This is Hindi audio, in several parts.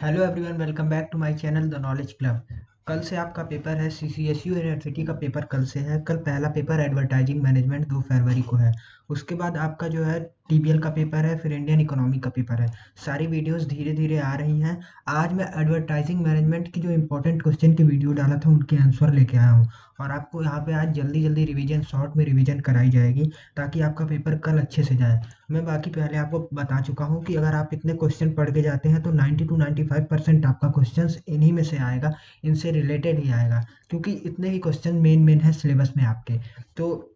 Hello everyone, welcome back to my channel the knowledge club. कल से आपका पेपर है सीसीएसयू यूनिवर्सिटी का पेपर कल से है। कल पहला पेपर एडवर्टाइजिंग मैनेजमेंट 2 फरवरी को है। उसके बाद आपका जो है टीबीएल का पेपर है, फिर इंडियन इकोनॉमी का पेपर है। सारी वीडियोस धीरे धीरे आ रही हैं। आज मैं एडवर्टाइजिंग मैनेजमेंट की जो इंपॉर्टेंट क्वेश्चन की वीडियो डाला था उनके आंसर लेके आया हूँ, और आपको यहाँ पे आज जल्दी जल्दी रिवीजन शॉर्ट में रिवीजन कराई जाएगी ताकि आपका पेपर कल अच्छे से जाए। मैं बाकी पहले आपको बता चुका हूँ कि अगर आप इतने क्वेश्चन पढ़ के जाते हैं तो 90 टू 95% आपका क्वेश्चंस इन्हीं में से आएगा, इनसे रिलेटेड ही आएगा, क्योंकि इतने ही क्वेश्चन मेन मेन है सिलेबस में आपके। तो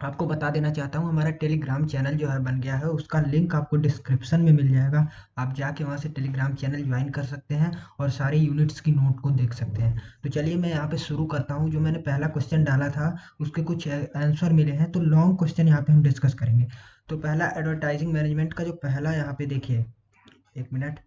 आपको बता देना चाहता हूँ, हमारा टेलीग्राम चैनल जो है बन गया है, उसका लिंक आपको डिस्क्रिप्शन में मिल जाएगा। आप जाके वहाँ से टेलीग्राम चैनल ज्वाइन कर सकते हैं और सारे यूनिट्स की नोट को देख सकते हैं। तो चलिए मैं यहाँ पे शुरू करता हूँ। जो मैंने पहला क्वेश्चन डाला था उसके कुछ आंसर मिले हैं, तो लॉन्ग क्वेश्चन यहाँ पे हम डिस्कस करेंगे। तो पहला एडवर्टाइजिंग मैनेजमेंट का जो पहला यहाँ पे देखिए, एक मिनट,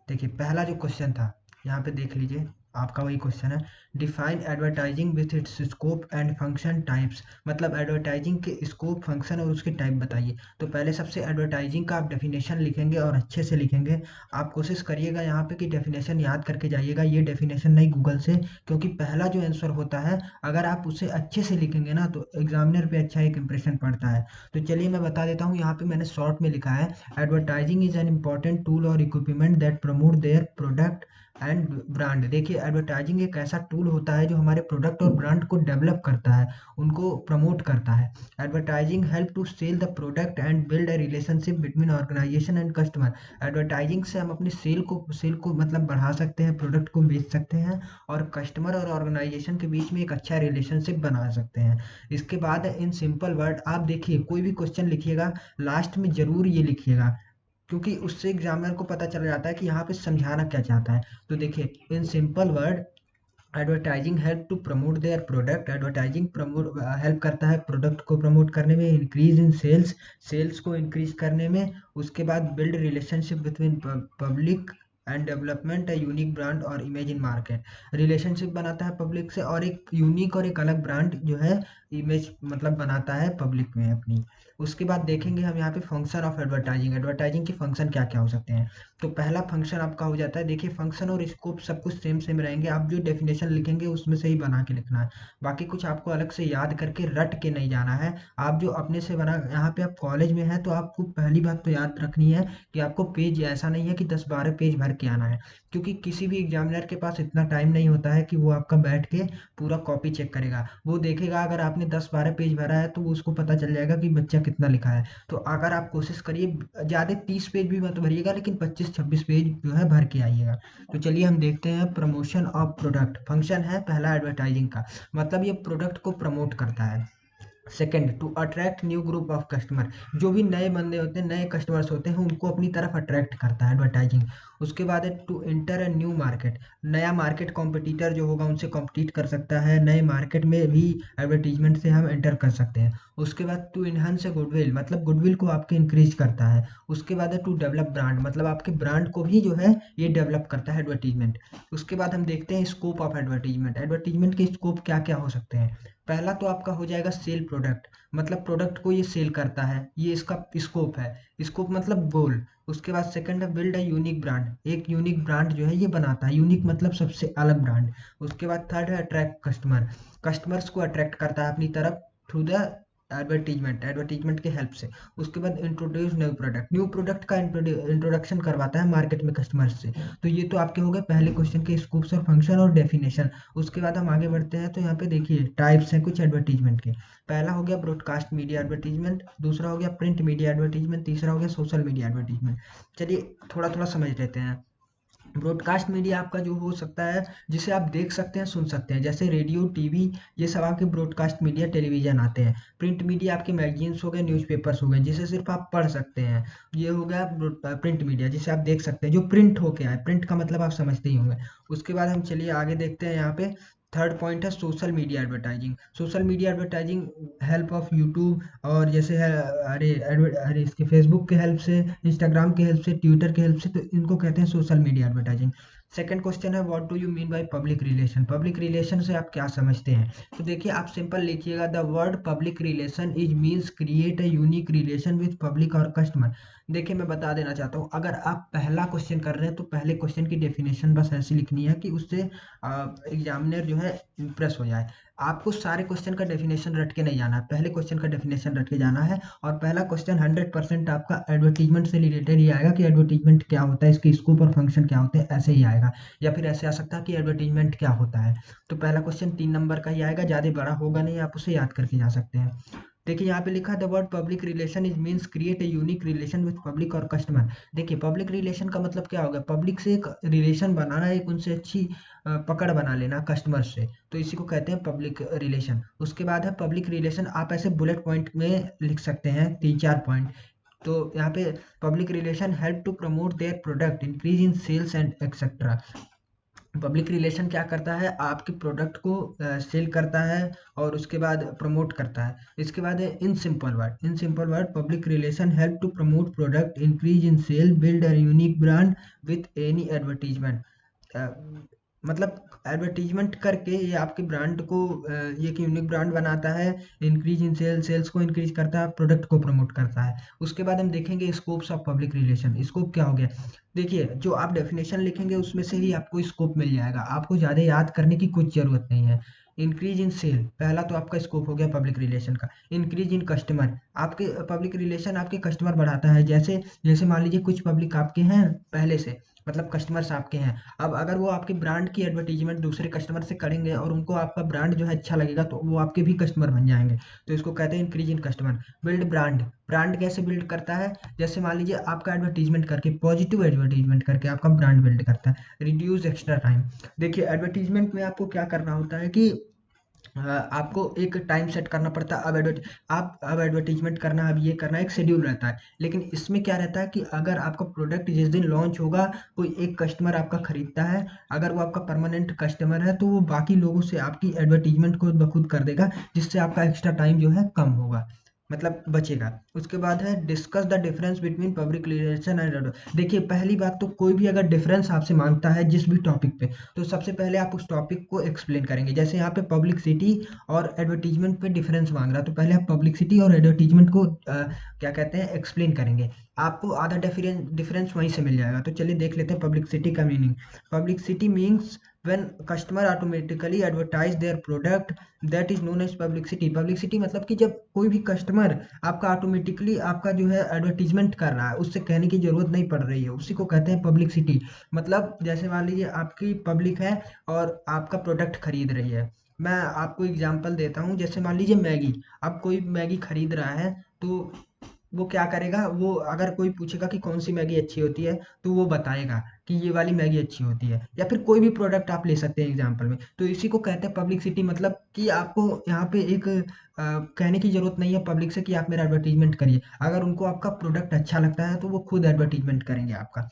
देखिए पहला जो क्वेश्चन था यहाँ पे देख लीजिए, आपका वही क्वेश्चन है। Define advertising with its scope and function types, मतलब एडवर्टाइजिंग के स्कोप, फंक्शन और उसके टाइप बताइए। तो पहले सबसे एडवर्टाइजिंग का आप डेफिनेशन लिखेंगे और अच्छे से लिखेंगे। आप कोशिश करिएगा यहाँ पे कि डेफिनेशन याद करके जाइएगा, ये डेफिनेशन नहीं गूगल से, क्योंकि पहला जो आंसर होता है अगर आप उसे अच्छे से लिखेंगे ना तो एग्जामिनर पे अच्छा एक इंप्रेशन पड़ता है। तो चलिए मैं बता देता हूँ, यहाँ पे मैंने शॉर्ट में लिखा है, advertising is an important tool और equipment that promote their product and brand. देखिए एडवर्टाइजिंग एक ऐसा टूल होता है जो हमारे प्रोडक्ट और ब्रांड को डेवलप करता है, उनको प्रमोट करता है। Advertising help to sell the product and build a relationship between organisation and customer. Advertising से हम अपनी सेल को मतलब बढ़ा सकते हैं, प्रोडक्ट को बेच सकते हैं, और कस्टमर और ऑर्गेनाइजेशन के बीच में एक अच्छा रिलेशनशिप बना सकते हैं। इसके बाद इन सिंपल वर्ड, आप देखिए कोई भी क्वेश्चन लिखिएगा लास्ट में जरूर ये लिखिएगा, क्योंकि उससे एग्जामिनर को पता चल जाता है कि यहाँ पे समझाना क्या चाहता है। तो देखिए in simple word, advertising help to promote their product. Advertising promote help करता है प्रोडक्ट को प्रमोट करने में। इंक्रीज इन सेल्स, सेल्स को इंक्रीज करने में। उसके बाद build relationship between public and development है यूनिक ब्रांड और इमेज इन मार्केट। रिलेशनशिप बनाता है पब्लिक से, और एक यूनिक और एक अलग ब्रांड जो है इमेज मतलब बनाता है पब्लिक में अपनी। उसके बाद देखेंगे हम यहाँ पे फंक्शन ऑफ एडवर्टाइजिंग, एडवर्टाइजिंग के फंक्शन क्या क्या हो सकते हैं। तो पहला फंक्शन आपका हो जाता है, देखिए फंक्शन और स्कोप सब कुछ सेम सेम रहेंगे, आप जो डेफिनेशन लिखेंगे उसमें से ही बना के लिखना है। बाकी कुछ आपको अलग से याद करके रट के नहीं जाना है। आप जो अपने से बना, यहाँ पे आप कॉलेज में हैं तो आपको पहली बात तो याद रखनी है कि आपको पेज ऐसा नहीं है कि 10-12 पेज भर के आना है, क्योंकि किसी भी एग्जामिनर के पास इतना टाइम नहीं होता है कि वो आपका बैठ के पूरा कॉपी चेक करेगा। वो देखेगा अगर आपने 10-12 पेज भरा है तो वो उसको पता चल जाएगा कि बच्चा कितना लिखा है। तो अगर आप कोशिश करिए, ज़्यादा 30 पेज भी मत भरिएगा, लेकिन 25-26 पेज जो है भर के आइएगा। तो चलिए हम देखते हैं प्रमोशन ऑफ प्रोडक्ट। फंक्शन है पहला एडवर्टाइजिंग का, मतलब ये प्रोडक्ट को प्रमोट करता है। Second, to attract new group of customer, जो भी नए बंदे होते हैं, नए कस्टमर्स होते हैं, उनको अपनी तरफ अट्रैक्ट करता है एडवर्टाइजिंग। उसके बाद है to enter a new market, नया मार्केट, कॉम्पिटिटर जो होगा उनसे कॉम्पिटिट कर सकता है, नए मार्केट में भी एडवर्टीजमेंट से हम एंटर कर सकते हैं। उसके बाद टू इनहांस अ गुडविल, मतलब गुडविल को आपके इंक्रीज करता है। उसके बाद है टू डेवलप ब्रांड, मतलब आपके ब्रांड को भी जो है ये डेवलप करता है एडवर्टीजमेंट। उसके बाद हम देखते हैं स्कोप ऑफ एडवर्टीजमेंट, एडवर्टीजमेंट के स्कोप क्या क्या हो सकते हैं। पहला तो आपका हो जाएगा सेल प्रोडक्ट, मतलब प्रोडक्ट को ये सेल करता है, ये इसका स्कोप है। स्कोप मतलब गोल। उसके बाद सेकंड है बिल्ड अ यूनिक ब्रांड, एक यूनिक ब्रांड जो है ये बनाता है, यूनिक मतलब सबसे अलग ब्रांड। उसके बाद थर्ड है अट्रैक्ट कस्टमर, कस्टमर्स को अट्रैक्ट करता है अपनी तरफ थ्रू द एडवर्टीजमेंट, एडवर्टीजमेंट के हेल्प से। उसके बाद introduce new product, new product का इंट्रोडक्शन करवाता है मार्केट में कस्टमर्स से। तो ये तो आपके हो गए पहले क्वेश्चन के स्कोप्स और फंक्शन और डेफिनेशन। उसके बाद हम आगे बढ़ते हैं, तो यहाँ पे देखिए टाइप्स हैं कुछ एडवर्टीजमेंट के। पहला हो गया ब्रॉडकास्ट मीडिया एडवर्टीजमेंट, दूसरा हो गया प्रिंट मीडिया एडवर्टीजमेंट, तीसरा हो गया सोशल मीडिया एडवर्टीजमेंट। चलिए थोड़ा थोड़ा समझ लेते हैं। ब्रॉडकास्ट मीडिया आपका जो हो सकता है जिसे आप देख सकते हैं, सुन सकते हैं, जैसे रेडियो, टीवी, ये सब आपके ब्रॉडकास्ट मीडिया, टेलीविजन आते हैं। प्रिंट मीडिया आपके मैगजीन्स हो गए, न्यूज़पेपर्स हो गए, जिसे सिर्फ आप पढ़ सकते हैं। ये हो गया प्रिंट मीडिया, जिसे आप देख सकते हैं, जो प्रिंट होके आए, प्रिंट का मतलब आप समझते ही होंगे। उसके बाद हम चलिए आगे देखते हैं, यहाँ पे थर्ड पॉइंट है social media advertising. Social media advertising help of YouTube, और जैसे है अरे इसके फेसबुक के हेल्प से, इंस्टाग्राम के हेल्प से, ट्विटर के हेल्प से, तो इनको कहते हैं social media advertising. Second question है what do you mean by public relation, public relation से आप क्या समझते हैं। तो देखिए आप सिंपल लिखिएगा, the word public relation is means create a unique relation with public और कस्टमर। देखिए मैं बता देना चाहता हूँ, अगर आप पहला क्वेश्चन कर रहे हैं तो पहले क्वेश्चन की डेफिनेशन बस ऐसी लिखनी है कि उससे एग्जामिनर जो है इम्प्रेस हो जाए। आपको सारे क्वेश्चन का डेफिनेशन रट के नहीं जाना है, पहले क्वेश्चन का डेफिनेशन रट के जाना है। और पहला क्वेश्चन 100% आपका एडवर्टीजमेंट से रिलेटेड ही आएगा कि एडवर्टीजमेंट क्या होता है, इसके स्कोप और फंक्शन क्या होते हैं, ऐसे ही आएगा। या फिर ऐसे आ सकता है कि एडवर्टीजमेंट क्या होता है। तो पहला क्वेश्चन 3 नंबर का ही आएगा, ज़्यादा बड़ा होगा नहीं, आप उसे याद करके जा सकते हैं। देखिए यहाँ पे लिखा है the word public relation is means create a unique relation with public और कस्टमर। देखिए पब्लिक रिलेशन का मतलब क्या होगा, पब्लिक से एक रिलेशन बनाना, एक उनसे अच्छी पकड़ बना लेना कस्टमर से, तो इसी को कहते हैं पब्लिक रिलेशन। उसके बाद है पब्लिक रिलेशन, आप ऐसे बुलेट पॉइंट में लिख सकते हैं 3-4 पॉइंट। तो यहाँ पे public relation help to promote their product increase in sales and etcetera. Public relation क्या करता है, आपके प्रोडक्ट को सेल करता है और उसके बाद प्रमोट करता है। इसके बाद है in simple word public relation help to promote product increase in sale build a unique brand with any advertisement. मतलब एडवर्टीजमेंट करके ये आपके ब्रांड को ये एक यूनिक ब्रांड बनाता है, इंक्रीज इन सेल्स को इंक्रीज करता है, प्रोडक्ट को प्रमोट करता है। उसके बाद हम देखेंगे scopes of public relation. Scope क्या हो गया, देखिए जो आप डेफिनेशन लिखेंगे उसमें से ही आपको स्कोप मिल जाएगा, आपको ज़्यादा याद करने की कुछ ज़रूरत नहीं है। इंक्रीज इन सेल पहला तो आपका स्कोप हो गया पब्लिक रिलेशन का। इंक्रीज इन कस्टमर, आपके पब्लिक रिलेशन आपके कस्टमर बढ़ाता है। जैसे जैसे मान लीजिए कुछ पब्लिक आपके हैं पहले से, मतलब कस्टमर्स आपके हैं, अब अगर वो आपके ब्रांड की एडवर्टीजमेंट दूसरे कस्टमर से करेंगे और उनको आपका ब्रांड जो है अच्छा लगेगा तो वो आपके भी कस्टमर बन जाएंगे। तो इसको कहते हैं increase in customer. Build brand, brand कैसे बिल्ड करता है, जैसे मान लीजिए आपका एडवर्टीजमेंट करके, पॉजिटिव एडवर्टीजमेंट करके आपका ब्रांड बिल्ड करता है। रिड्यूस एक्स्ट्रा टाइम, देखिए एडवर्टीजमेंट में आपको क्या करना होता है कि आपको एक टाइम सेट करना पड़ता है। अब एडवर्टीजमेंट करना, अब ये करना, एक शेड्यूल रहता है। लेकिन इसमें क्या रहता है कि अगर आपका प्रोडक्ट जिस दिन लॉन्च होगा, कोई एक कस्टमर आपका खरीदता है, अगर वो आपका परमानेंट कस्टमर है तो वो बाकी लोगों से आपकी एडवर्टीजमेंट को बखुद कर देगा, जिससे आपका एक्स्ट्रा टाइम जो है कम होगा, मतलब बचेगा। उसके बाद है discuss the difference between public relation and, देखिए पहली बात तो कोई भी अगर डिफरेंस आपसे मांगता है जिस भी टॉपिक पे, तो सबसे पहले आप उस टॉपिक को एक्सप्लेन करेंगे। जैसे यहाँ पे पब्लिसिटी और एडवर्टीजमेंट पे डिफरेंस मांग रहा है, तो पहले आप पब्लिसिटी और एडवर्टीजमेंट को क्या कहते हैं एक्सप्लेन करेंगे। आपको आधा डिफरेंस वहीं से मिल जाएगा। तो चलिए देख लेते हैं पब्लिसिटी का meaning. Publicity means when customer automatically advertise their product, that is known as publicity। Publicity मतलब कि जब कोई भी कस्टमर आपका ऑटोमेटिकली आपका जो है एडवर्टीजमेंट कर रहा है, उससे कहने की जरूरत नहीं पड़ रही है, उसी को कहते हैं पब्लिसिटी। मतलब जैसे मान लीजिए आपकी पब्लिक है और आपका प्रोडक्ट खरीद रही है। मैं आपको एग्जांपल देता हूँ, जैसे मान लीजिए मैगी, अब कोई मैगी खरीद रहा है, तो वो क्या करेगा, वो अगर कोई पूछेगा कि कौन सी मैगी अच्छी होती है, तो वो बताएगा कि ये वाली मैगी अच्छी होती है। या फिर कोई भी प्रोडक्ट आप ले सकते हैं एग्जांपल में, तो इसी को कहते हैं पब्लिसिटी। मतलब कि आपको यहाँ पे एक कहने की जरूरत नहीं है पब्लिक से कि आप मेरा एडवर्टीजमेंट करिए, अगर उनको आपका प्रोडक्ट अच्छा लगता है तो वो खुद एडवर्टीजमेंट करेंगे आपका।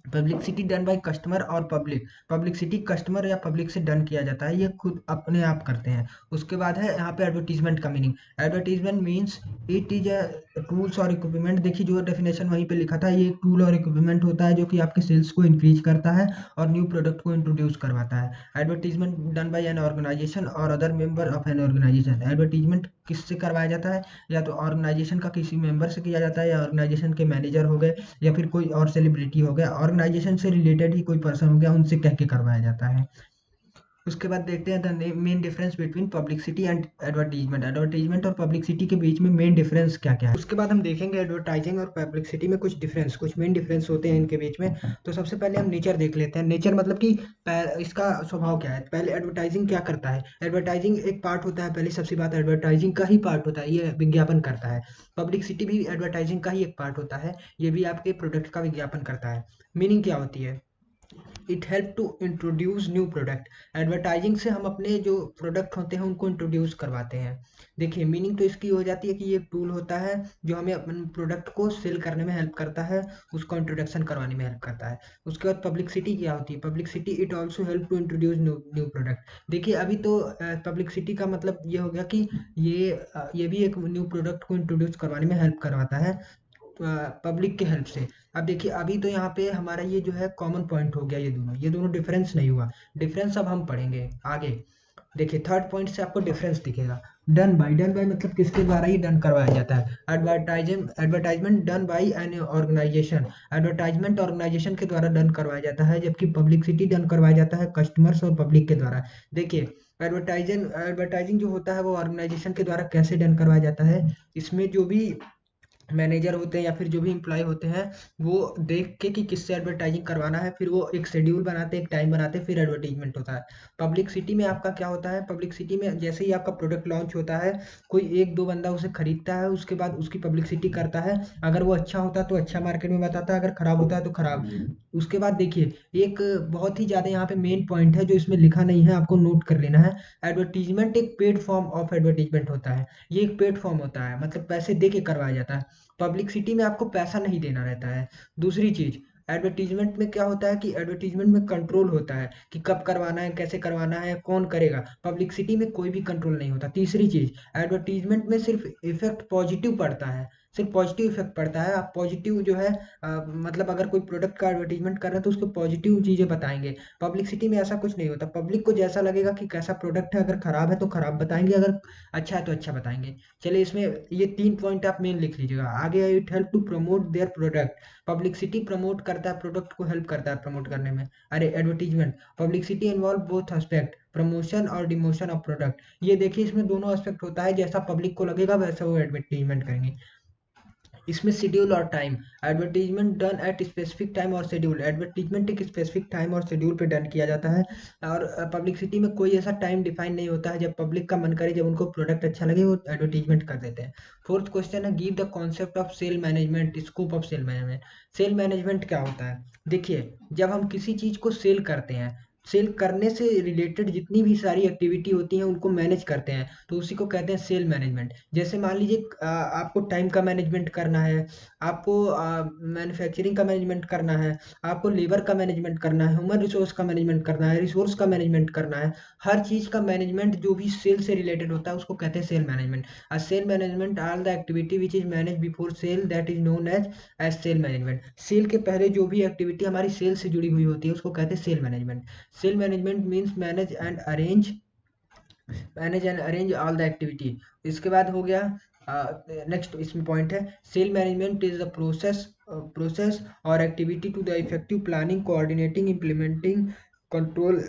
पब्लिसिटी डन बाय कस्टमर और पब्लिक, पब्लिसिटी कस्टमर या पब्लिक से डन किया जाता है, ये खुद अपने आप करते हैं। उसके बाद है यहाँ पे एडवर्टीजमेंट का meaning. Advertisement means it is a tools और इक्विपमेंट, देखिए जो डेफिनेशन वहीं पे लिखा था, ये एक टूल और इक्विपमेंट होता है जो कि आपके सेल्स को इंक्रीज करता है और न्यू प्रोडक्ट को इंट्रोड्यूस करवाता है। Advertisement done by an organization और other member of an organization, advertisement किससे करवाया जाता है, या तो ऑर्गेनाइजेशन का किसी मेंबर से किया जाता है, या ऑर्गेनाइजेशन के मैनेजर हो गए, या फिर कोई और सेलिब्रिटी हो गया, ऑर्गेनाइजेशन से रिलेटेड ही कोई पर्सन हो गया, उनसे कह के करवाया जाता है। उसके बाद देखते हैं the main difference between publicity and advertisement. Advertisement और पब्लिसिटी के बीच में मेन डिफरेंस क्या क्या है, उसके बाद हम देखेंगे एडवर्टाइजिंग और पब्लिसिटी में कुछ मेन डिफरेंस होते हैं इनके बीच में। तो सबसे पहले हम नेचर देख लेते हैं। नेचर मतलब कि इसका स्वभाव क्या है। पहले एडवर्टाइजिंग क्या करता है, एडवर्टाइजिंग एक पार्ट होता है, पहली सबसे बात एडवर्टाइजिंग का ही पार्ट होता है, ये विज्ञापन करता है। पब्लिसिटी भी एडवर्टाइजिंग का ही एक पार्ट होता है, ये भी आपके प्रोडक्ट का विज्ञापन करता है। मीनिंग क्या होती है, it help to introduce new product, advertising से हम अपने जो प्रोडक्ट होते हैं उनको इंट्रोड्यूस करवाते हैं। देखिए मीनिंग तो इसकी हो जाती है कि ये टूल होता है जो हमें अपने प्रोडक्ट को सेल करने में हेल्प करता है, उसको इंट्रोडक्शन करवाने में हेल्प करता है। उसके बाद पब्लिसिटी क्या होती है, publicity it also help to introduce new product. देखिए अभी तो पब्लिसिटी का मतलब ये हो गया कि ये भी एक न्यू प्रोडक्ट को इंट्रोड्यूस करवाने में हेल्प करवाता है पब्लिक के हेल्प से। अब देखिए अभी तो यहाँ पे हमारा ये जो है कॉमन पॉइंट हो गया, ये दोनों डिफरेंस नहीं हुआ। डिफरेंस अब हम पढ़ेंगे आगे। देखिए थर्ड पॉइंट से आपको डिफरेंस दिखेगा। डन बाय मतलब किसके द्वारा ये डन करवाया जाता है। Advertisement done by an organisation, advertisement organisation के द्वारा डन करवाया जाता है, जबकि पब्लिसिटी डन करवाया जाता है कस्टमर्स और पब्लिक के द्वारा। देखिए एडवर्टाइजिंग जो होता है वो ऑर्गेनाइजेशन के द्वारा कैसे डन करवाया जाता है। इसमें जो भी मैनेजर होते हैं या फिर जो भी इम्प्लॉय होते हैं, वो देख के कि किससे एडवर्टाइजिंग करवाना है, फिर वो एक शेड्यूल बनाते हैं, एक टाइम बनाते हैं, फिर एडवर्टीजमेंट होता है। पब्लिक सिटी में आपका क्या होता है, पब्लिक सिटी में जैसे ही आपका प्रोडक्ट लॉन्च होता है, कोई एक दो बंदा उसे खरीदता है, उसके बाद उसकी पब्लिसिटी करता है। अगर वो अच्छा होता है तो अच्छा मार्केट में बताता है, अगर खराब होता है तो खराब। उसके बाद देखिए एक बहुत ही ज़्यादा यहाँ पे मेन पॉइंट है जो इसमें लिखा नहीं है, आपको नोट कर लेना है। एडवर्टीजमेंट एक पेड फॉर्म ऑफ एडवर्टीजमेंट होता है। ये एक पेड फॉर्म होता है, मतलब पैसे दे के करवाया जाता है। पब्लिसिटी में आपको पैसा नहीं देना रहता है। दूसरी चीज, एडवर्टीजमेंट में क्या होता है कि एडवर्टीजमेंट में कंट्रोल होता है कि कब करवाना है, कैसे करवाना है, कौन करेगा। पब्लिसिटी में कोई भी कंट्रोल नहीं होता। तीसरी चीज, एडवर्टीजमेंट में सिर्फ इफेक्ट पॉजिटिव पड़ता है, सिर्फ पॉजिटिव इफेक्ट पड़ता है। आप पॉजिटिव जो है मतलब अगर कोई प्रोडक्ट का एडवर्टीजमेंट कर रहे हैं तो उसको पॉजिटिव चीजें बताएंगे। पब्लिसिटी में ऐसा कुछ नहीं होता। पब्लिक को जैसा लगेगा कि कैसा प्रोडक्ट है, अगर खराब है तो खराब बताएंगे, अगर अच्छा है तो अच्छा बताएंगे। चलिए इसमें ये 3 पॉइंट आप मेन लिख लीजिएगा। आगे है it help to promote their product. Publicity promote करता है, प्रोडक्ट को हेल्प करता है प्रमोट करने में। अरे advertisement, publicity involve both aspect, promotion और डिमोशन ऑफ प्रोडक्ट। ये देखिए इसमें दोनों एस्पेक्ट होता है, जैसा पब्लिक को लगेगा वैसा वो एडवर्टीजमेंट करेंगे। इसमें शेड्यूल और time, advertisement done at specific time और शेड्यूल। एडवर्टीजमेंट एक स्पेसिफिक टाइम और शेड्यूल पे डन किया जाता है। और पब्लिसिटी में कोई ऐसा टाइम डिफाइन नहीं होता है, जब पब्लिक का मन करे, जब उनको प्रोडक्ट अच्छा लगे वो एडवर्टीजमेंट कर देते हैं। फोर्थ क्वेश्चन है give the concept of sale management, scope of sale management. Sale management क्या होता है। देखिए जब हम किसी चीज को सेल करते हैं, सेल करने से रिलेटेड जितनी भी सारी एक्टिविटी होती हैं उनको मैनेज करते हैं, तो उसी को कहते हैं सेल मैनेजमेंट। जैसे मान लीजिए आपको टाइम का मैनेजमेंट करना है, आपको मैन्युफैक्चरिंग का मैनेजमेंट करना है, आपको लेबर का मैनेजमेंट करना है, ह्यूमन रिसोर्स का मैनेजमेंट करना है, रिसोर्स का मैनेजमेंट करना है। हर चीज का मैनेजमेंट जो भी सेल से रिलेटेड होता है उसको कहते हैं sale management. Sale management all the activity which is manage before sale that is known as sale management. Sale के पहले जो भी एक्टिविटी हमारी सेल से जुड़ी हुई होती है उसको कहते हैं sale management. Sale management means manage and arrange all the activity. इसके बाद हो गया नेक्स्ट इसमें पॉइंट है sale management is the process और activity to the effective planning, coordinating, implementing, control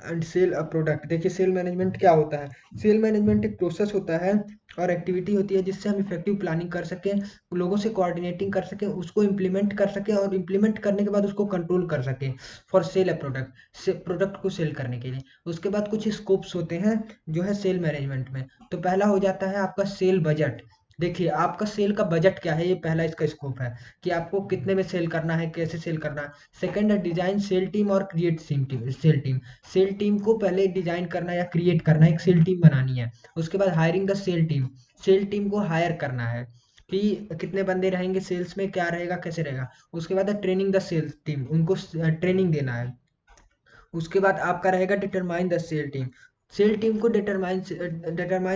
and sell a product. देखिए सेल मैनेजमेंट क्या होता है। सेल मैनेजमेंट एक प्रोसेस होता है और एक्टिविटी होती है जिससे हम इफेक्टिव प्लानिंग कर सकें, लोगों से कोऑर्डिनेटिंग कर सकें, उसको इम्प्लीमेंट कर सकें और इम्प्लीमेंट करने के बाद उसको कंट्रोल कर सकें फॉर सेल अ प्रोडक्ट, से प्रोडक्ट को सेल करने के लिए। उसके बाद कुछ स्कोप्स होते हैं जो है सेल मैनेजमेंट में। तो पहला हो जाता है आपका सेल बजट। देखिए आपका सेल का बजट क्या है, ये पहला इसका स्कोप है कि आपको कितने में सेल करना है, कैसे सेल करना है। सेकंड है डिजाइन सेल टीम और create sale team. Sale team को पहले डिजाइन करना या क्रिएट करना, एक सेल टीम बनानी है। उसके बाद hiring the sale team, sale team को हायर करना है कि कितने बंदे रहेंगे सेल्स में, क्या रहेगा, कैसे रहेगा। उसके बाद है ट्रेनिंग द सेल्स टीम, उनको ट्रेनिंग देना है। उसके बाद आपका रहेगा determine the sale team, sale team को determine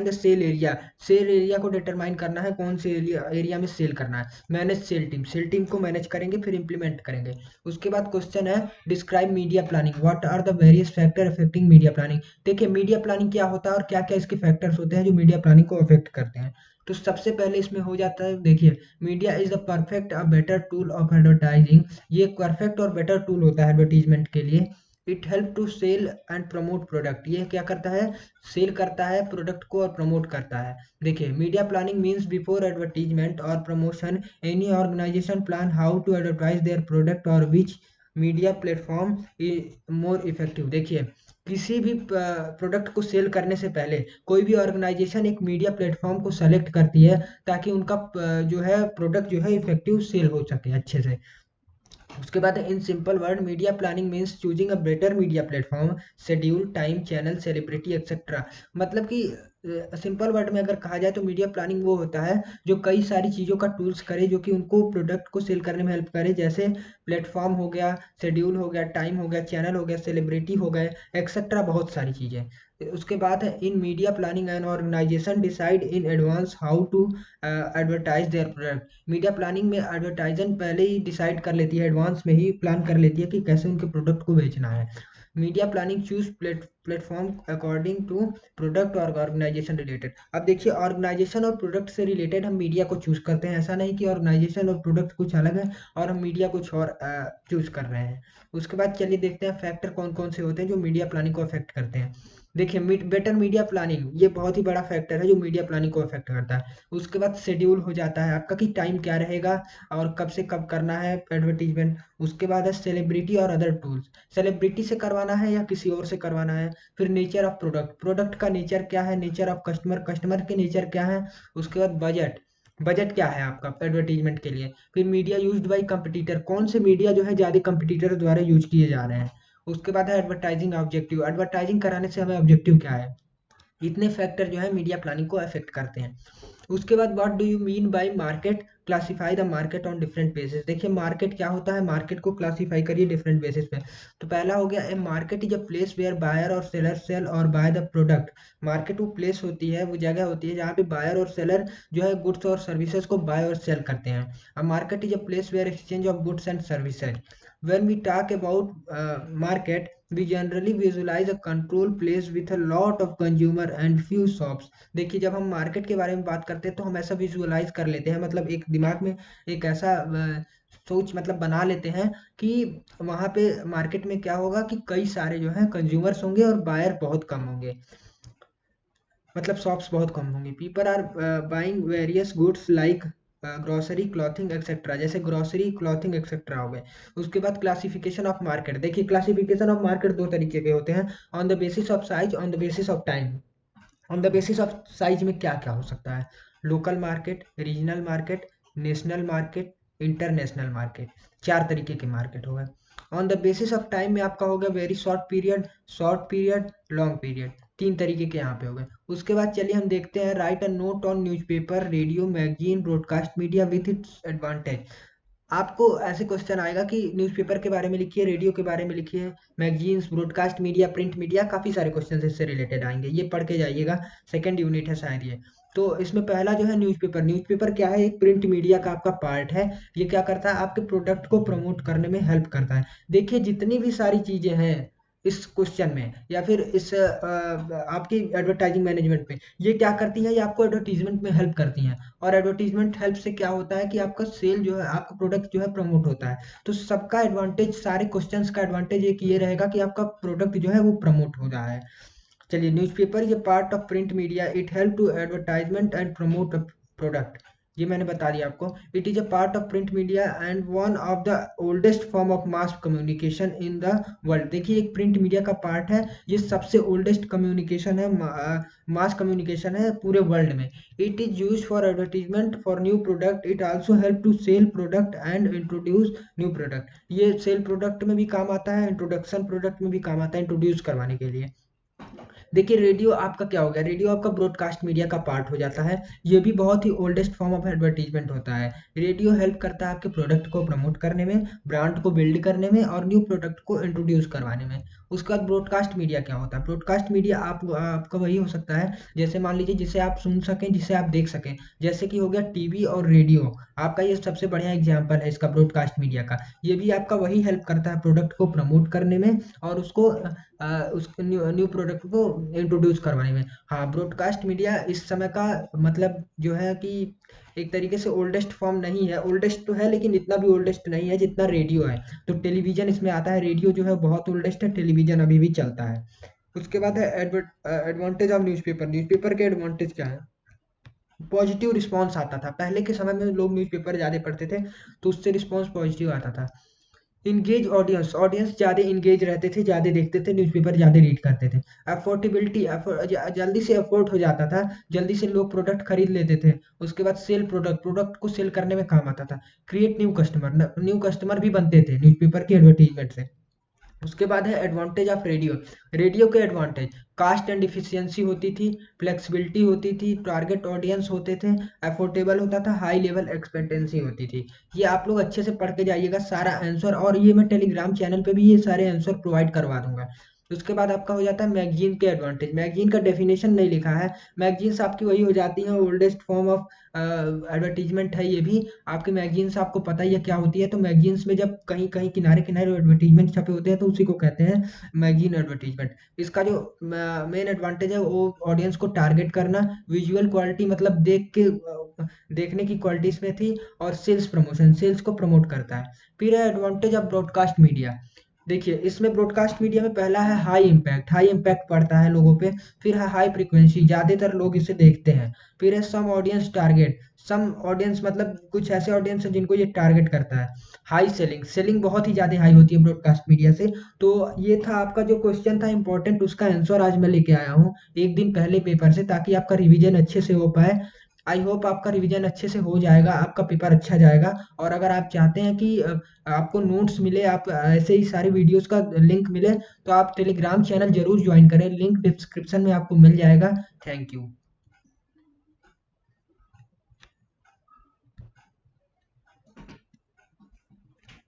the sale area, sale area को डिटरमाइन करना है कौन से एरिया में सेल करना है। Manage sale team, sale team को मैनेज करेंगे फिर इंप्लीमेंट करेंगे। उसके बाद क्वेश्चन है describe media planning, what are the various factor affecting media planning. देखिए मीडिया प्लानिंग क्या होता है और क्या क्या इसके फैक्टर्स होते हैं जो मीडिया प्लानिंग को अफेक्ट करते हैं। तो सबसे पहले इसमें हो जाता है, देखिए media is the perfect a better tool of advertising. ये एक परफेक्ट और बेटर टूल होता है एडवर्टीजमेंट के लिए। It help to sell and promote product, ये क्या करता है, सेल करता है प्रोडक्ट को और प्रमोट करता है। देखिए media planning means before advertisement और promotion any organization plan how to advertise their product और which media platform more effective. देखिए किसी भी प्रोडक्ट को सेल करने से पहले कोई भी ऑर्गेनाइजेशन एक मीडिया प्लेटफॉर्म को सेलेक्ट करती है ताकि उनका जो है प्रोडक्ट जो है इफेक्टिव सेल हो सके अच्छे से। उसके बाद इन simple word media planning means choosing a better media platform, schedule, time, channel, celebrity etcetera. मतलब कि सिंपल वर्ड में अगर कहा जाए तो मीडिया प्लानिंग वो होता है जो कई सारी चीज़ों का टूल्स करे जो कि उनको प्रोडक्ट को सेल करने में हेल्प करे, जैसे प्लेटफॉर्म हो गया, शेड्यूल हो गया, टाइम हो गया, चैनल हो गया, सेलिब्रिटी हो गए, एक्सेट्रा बहुत सारी चीज़ें। उसके बाद है in media planning and organization decide in advance how to advertise their product. Media planning में एडवर्टाइजन पहले ही डिसाइड कर लेती है, एडवांस में ही प्लान कर लेती है कि कैसे उनके प्रोडक्ट को बेचना है। Media planning choose platform according to product और ऑर्गेनाइजेशन रिलेटेड। अब देखिए, ऑर्गेनाइजेशन और प्रोडक्ट से रिलेटेड हम मीडिया को चूज करते हैं, ऐसा नहीं कि ऑर्गेनाइजेशन और प्रोडक्ट कुछ अलग है और हम मीडिया कुछ और चूज कर रहे हैं। उसके बाद चलिए देखते हैं फैक्टर कौन कौन से होते हैं जो मीडिया प्लानिंग को अफेक्ट करते हैं। देखिए, बेटर मीडिया प्लानिंग ये बहुत ही बड़ा फैक्टर है जो मीडिया प्लानिंग को अफेक्ट करता है। उसके बाद शेड्यूल हो जाता है आपका कि टाइम क्या रहेगा और कब से कब करना है एडवर्टीजमेंट। उसके बाद है सेलिब्रिटी और अदर टूल्स, सेलिब्रिटी से करवाना है या किसी और से करवाना है। फिर नेचर ऑफ प्रोडक्ट, प्रोडक्ट का नेचर क्या है, नेचर ऑफ कस्टमर, कस्टमर के नेचर क्या है। उसके बाद बजट, बजट क्या है आपका एडवर्टीजमेंट के लिए। फिर मीडिया यूज्ड बाय कंपटीटर, कौन से मीडिया जो है ज़्यादा कंपटीटर द्वारा यूज किए जा रहे हैं। उसके बाद है एडवर्टाइजिंग ऑब्जेक्टिव, एडवर्टाइजिंग कराने से हमें ऑब्जेक्टिव क्या है। इतने फैक्टर जो है मीडिया प्लानिंग को अफेक्ट करते हैं। उसके बाद what do you mean bye market, classify the market on different basis. देखिए मार्केट क्या होता है, मार्केट को क्लासिफाई करिए डिफरेंट बेसिस पे। तो पहला हो गया A market is a place where buyer और सेलर सेल और बाय द प्रोडक्ट। मार्केट वो प्लेस होती है, वो जगह होती है जहाँ पे बायर और सेलर जो है गुड्स और सर्विसेज को बाय और सेल करते हैं। A market is a place where exchange of goods and services. when we talk about market, we generally visualize a control place with a lot of consumer and few shops। देखिए, जब हम मार्केट के बारे में बात करते हैं तो हम ऐसा विजुअलाइज कर लेते हैं, मतलब एक दिमाग में एक ऐसा सोच मतलब बना लेते हैं कि वहाँ पे मार्केट में क्या होगा कि कई सारे जो हैं कंज्यूमर्स होंगे और बायर बहुत कम होंगे, मतलब शॉप्स बहुत कम होंगी। People are buying various goods like grocery, clothing etcetera, जैसे ग्रोसरी, क्लॉथिंग एक्सेट्रा हो गए। उसके बाद क्लासिफिकेशन ऑफ मार्केट, देखिए क्लासिफिकेशन ऑफ मार्केट दो तरीके के होते हैं, on the basis of size, on the basis of time. On the basis of size में क्या क्या हो सकता है, local market, regional market, national market, international market, चार तरीके के मार्केट हो गए। On the basis of time में आपका हो गया very short period, long period, तीन तरीके के यहाँ पे हो गए। उसके बाद चलिए हम देखते हैं right a note on newspaper, radio, magazine, broadcast media with its advantage. आपको ऐसे क्वेश्चन आएगा कि न्यूज़पेपर के बारे में लिखिए, रेडियो के बारे में लिखिए, magazines, broadcast media, print media, काफ़ी सारे क्वेश्चन इससे रिलेटेड आएंगे, ये पढ़ के जाइएगा, सेकंड यूनिट है शायद ये। तो इसमें पहला जो है न्यूज़पेपर, न्यूज़पेपर क्या है, एक प्रिंट मीडिया का आपका पार्ट है। ये क्या करता है, आपके प्रोडक्ट को प्रमोट करने में हेल्प करता है। देखिए जितनी भी सारी चीज़ें हैं इस क्वेश्चन में या फिर इस आपकी एडवर्टाइजिंग मैनेजमेंट में, ये क्या करती है, ये आपको एडवर्टीजमेंट में हेल्प करती हैं। और एडवर्टीजमेंट हेल्प से क्या होता है कि आपका सेल जो है, आपका प्रोडक्ट जो है प्रमोट होता है। तो सबका एडवांटेज, सारे क्वेश्चंस का एडवांटेज एक ये रहेगा कि आपका प्रोडक्ट जो है वो प्रमोट हो रहा है। चलिए, newspaper is a part of print media, it help to advertisement and promote product. ये मैंने बता दिया आपको। It is a part of print media and one of the oldest form of mass communication in the world. देखिए, एक प्रिंट मीडिया का पार्ट है, ये सबसे ओल्डेस्ट कम्युनिकेशन है, मास कम्युनिकेशन है पूरे वर्ल्ड में। It is use for advertisement for new product, it also help to sell product and introduce new product. ये सेल प्रोडक्ट में भी काम आता है, इंट्रोडक्शन प्रोडक्ट में भी काम आता है, इंट्रोड्यूस करवाने के लिए। देखिए, रेडियो आपका क्या हो गया, रेडियो आपका ब्रॉडकास्ट मीडिया का पार्ट हो जाता है। ये भी बहुत ही ओल्डेस्ट फॉर्म ऑफ एडवर्टीजमेंट होता है। रेडियो हेल्प करता है आपके प्रोडक्ट को प्रमोट करने में, ब्रांड को बिल्ड करने में और न्यू प्रोडक्ट को इंट्रोड्यूस करवाने में। उसके बाद ब्रॉडकास्ट मीडिया क्या होता है, ब्रॉडकास्ट मीडिया आपका वही हो सकता है, जैसे मान लीजिए जिसे आप सुन सकें, जिसे आप देख सकें, जैसे कि हो गया टीवी और रेडियो, आपका ये सबसे बढ़िया एग्जाम्पल है इसका, ब्रॉडकास्ट मीडिया का। ये भी आपका वही हेल्प करता है प्रोडक्ट को प्रमोट करने में और उसको उस न्यू प्रोडक्ट को इंट्रोड्यूस करवाने में। हाँ, ब्रॉडकास्ट मीडिया इस समय का मतलब जो है कि एक तरीके से ओल्डेस्ट फॉर्म नहीं है, ओल्डेस्ट तो है लेकिन इतना भी ओल्डेस्ट नहीं है जितना रेडियो है। तो टेलीविजन इसमें आता है, रेडियो जो है बहुत ओल्डेस्ट है, टेलीविजन अभी भी चलता है। उसके बाद है एडवांटेज ऑफ न्यूज़पेपर, न्यूज़पेपर के एडवांटेज क्या है। पॉजिटिव रिस्पॉन्स आता था, पहले के समय में लोग न्यूज़पेपर ज़्यादा पढ़ते थे तो उससे रिस्पॉन्स पॉजिटिव आता था। इंगेज ऑडियंस, ऑडियंस ज़्यादा इंगेज रहते थे, ज़्यादा देखते थे, न्यूज़पेपर ज़्यादा रीड करते थे। अफोर्डेबिलिटी, जल्दी से अफोर्ड हो जाता था, जल्दी से लोग प्रोडक्ट खरीद लेते थे। उसके बाद सेल प्रोडक्ट, प्रोडक्ट को सेल करने में काम आता था। Create new customer, new customer भी बनते थे न्यूज़पेपर की एडवर्टीजमेंट से। उसके बाद है एडवांटेज ऑफ रेडियो। रेडियो के एडवांटेज, कास्ट एंड इफिशियंसी होती थी, फ्लेक्सिबिलिटी होती थी, टारगेट ऑडियंस होते थे, अफोर्डेबल होता था, हाई लेवल एक्सपेक्टेंसी होती थी। ये आप लोग अच्छे से पढ़ के जाइएगा सारा आंसर, और ये मैं टेलीग्राम चैनल पे भी ये सारे आंसर प्रोवाइड करवा दूंगा। उसके बाद आपका हो जाता है मैगजीन के एडवांटेज। मैगजीन का डेफिनेशन नहीं लिखा है। मैगजीन्स आपकी वही हो जाती है, ओल्डेस्ट फॉर्म ऑफ एडवर्टीजमेंट है ये भी। आपकी मैगजीन्स आपको पता ही है क्या होती है। तो मैगजीन्स में जब कहीं कहीं किनारे किनारे एडवर्टीजमेंट छपे होते हैं तो उसी को कहते हैं मैगजीन एडवर्टीजमेंट। इसका जो मेन एडवांटेज है वो ऑडियंस को टारगेट करना, विजुअल क्वालिटी मतलब देखने की क्वालिटी इसमें थी, और सेल्स प्रमोशन, सेल्स को प्रमोट करता है। फिर है एडवांटेज ऑफ ब्रॉडकास्ट मीडिया। देखिए इसमें ब्रॉडकास्ट मीडिया में पहला है हाई इम्पैक्ट, हाई इम्पैक्ट पड़ता है लोगों पे। फिर है हाई फ्रीक्वेंसी, ज़्यादातर लोग इसे देखते हैं। फिर है some audience target, some audience मतलब कुछ ऐसे ऑडियंस हैं जिनको ये टारगेट करता है। हाई सेलिंग, सेलिंग बहुत ही ज़्यादा हाई होती है ब्रॉडकास्ट मीडिया से। तो ये था आपका जो क्वेश्चन था इंपॉर्टेंट, उसका आंसर आज मैं लेके आया हूँ एक दिन पहले पेपर से, ताकि आपका रिवीजन अच्छे से हो पाए। आई होप आपका रिवीजन अच्छे से हो जाएगा, आपका पेपर अच्छा जाएगा। और अगर आप चाहते हैं कि आपको नोट्स मिले, आप ऐसे ही सारी वीडियोस का लिंक मिले, तो आप टेलीग्राम चैनल जरूर ज्वाइन करें, लिंक डिस्क्रिप्शन में आपको मिल जाएगा। Thank you.